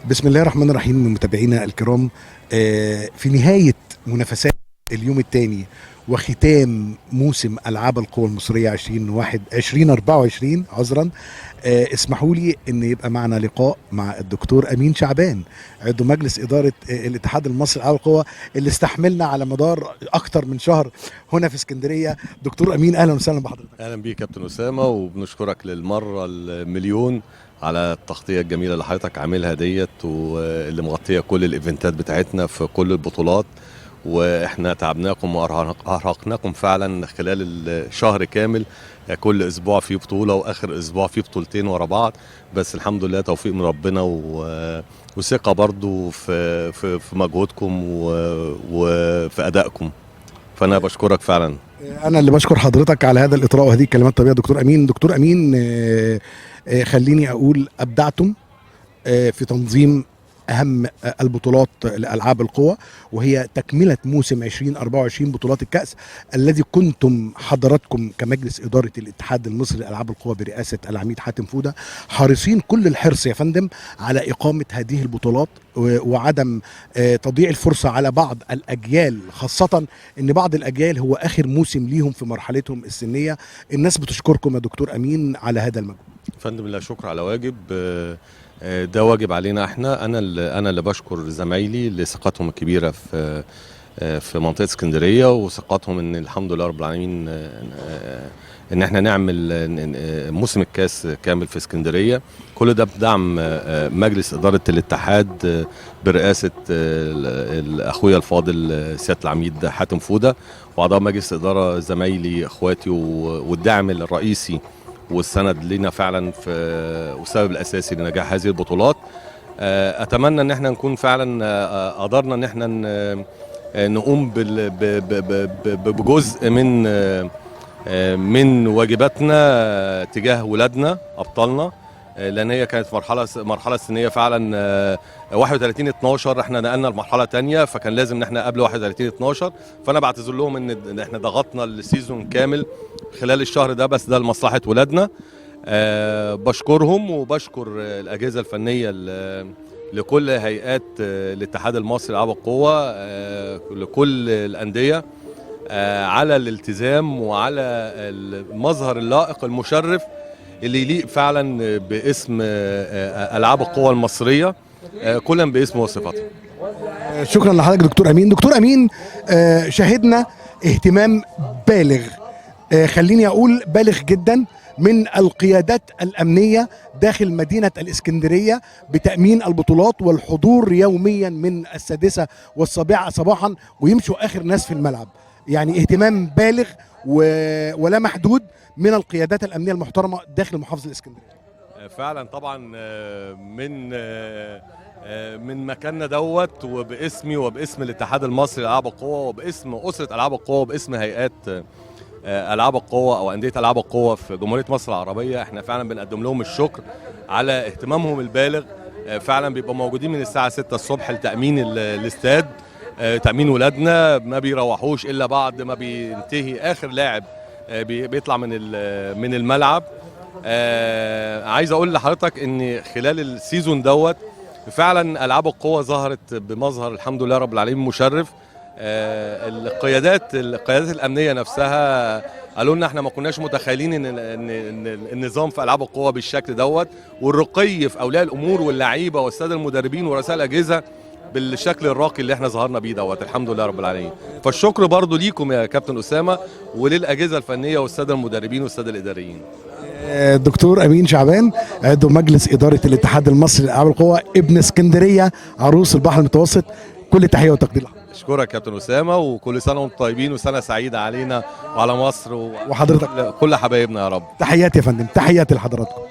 بسم الله الرحمن الرحيم. متابعينا الكرام، في نهاية منافسات اليوم الثاني وختام موسم ألعاب القوى المصرية 2024 عذرا، اسمحوا لي ان يبقى معنا لقاء مع الدكتور امين شعبان، عضو مجلس اداره الاتحاد المصري لألعاب القوى، اللي استحملنا على مدار اكتر من شهر هنا في اسكندريه. دكتور امين، اهلا وسهلا بحضرتك. اهلا بيك كابتن اسامه، وبنشكرك للمره المليون على التغطيه الجميله اللي حضرتك عاملها ديت، واللي مغطيه كل الايفنتات بتاعتنا في كل البطولات. واحنا تعبناكم وارهقناكم فعلا خلال الشهر كامل، كل اسبوع فيه بطوله واخر اسبوع فيه بطولتين ورا بعض، بس الحمد لله توفيق من ربنا وثقه برضو في مجهودكم وفي ادائكم، فانا بشكرك فعلا. انا اللي بشكر حضرتك على هذا الاطراء وهذه الكلمات الطيبه. دكتور امين، دكتور امين، خليني اقول ابدعتم في تنظيم اهم البطولات لالعاب القوى، وهي تكمله موسم 2024 بطولات الكاس الذي كنتم حضراتكم كمجلس اداره الاتحاد المصري لالعاب القوى برئاسه العميد حاتم فوده حريصين كل الحرص يا فندم على اقامه هذه البطولات وعدم تضييع الفرصه على بعض الاجيال، خاصه ان بعض الاجيال هو اخر موسم ليهم في مرحلتهم السنيه. الناس بتشكركم يا دكتور امين على هذا المجهود. فندم، لا شكر على واجب، ده واجب علينا احنا. انا اللي بشكر زمايلي لثقتهم الكبيره في منطقه اسكندريه، وثقتهم ان الحمد لله رب العالمين ان احنا نعمل موسم الكاس كامل في اسكندريه. كل ده بدعم مجلس اداره الاتحاد برئاسه اخويا الفاضل سياده العميد حاتم فوده، واعضاء مجلس اداره زمايلي اخواتي، والدعم الرئيسي والسند لنا فعلا والسبب الاساسي لنجاح هذه البطولات. اتمنى ان احنا نكون فعلا قدرنا ان احنا نقوم بجزء من واجباتنا تجاه ولادنا ابطالنا، لان هي كانت مرحله سنيه فعلا. 31/12 احنا نقلنا المرحله الثانيه، فكان لازم ان احنا قبل 31/12. فانا بعتذر لهم ان احنا ضغطنا السيزون كامل خلال الشهر ده، بس ده لمصلحه ولادنا. بشكرهم وبشكر الاجهزه الفنيه لكل هيئات الاتحاد المصري لألعاب القوى، لكل الانديه على الالتزام وعلى المظهر اللائق المشرف اللي يليق فعلا باسم ألعاب القوى المصرية، كلا باسم وصفته. شكرا لحضرتك دكتور امين. دكتور امين، شاهدنا اهتمام بالغ، خليني اقول بالغ جدا، من القيادات الامنيه داخل مدينه الاسكندريه بتامين البطولات والحضور يوميا من 6 و7 صباحا ويمشوا اخر ناس في الملعب. يعني اهتمام بالغ ولا محدود من القيادات الامنيه المحترمه داخل محافظه الاسكندريه. فعلا طبعا من مكاننا دوت، وباسمي وباسم الاتحاد المصري لألعاب القوى وباسم اسره العاب القوى وباسم هيئات العاب القوى او انديه العاب القوى في جمهوريه مصر العربيه، احنا فعلا بنقدم لهم الشكر على اهتمامهم البالغ. فعلا بيبقوا موجودين من الساعه 6 الصبح لتامين الاستاد، تأمين ولادنا، ما بيروحوش إلا بعد ما بينتهي آخر لاعب بيطلع من الملعب. عايز أقول لحضرتك إن خلال السيزون دوت فعلا ألعاب القوى ظهرت بمظهر الحمد لله رب العالمين مشرف. القيادات الأمنية نفسها قالوا لنا احنا ما كناش متخيلين ان النظام في ألعاب القوى بالشكل دوت، والرقي في أولياء الأمور واللعيبة والسادة المدربين ورؤساء الأجهزة بالشكل الراقي اللي احنا ظهرنا بيه دوت، الحمد لله رب العالمين. فالشكر برضو ليكم يا كابتن اسامه، وللاجهزه الفنيه والساده المدربين والساده الاداريين. دكتور امين شعبان، عضو مجلس اداره الاتحاد المصري لألعاب القوى، ابن اسكندريه عروس البحر المتوسط، كل تحيه وتقدير لحضرتك. اشكرك يا كابتن اسامه، وكل سنه وانتم طيبين وسنه سعيده علينا وعلى مصر وحضرتك كل حبايبنا يا رب. تحياتي يا فندم، تحياتي لحضراتكم.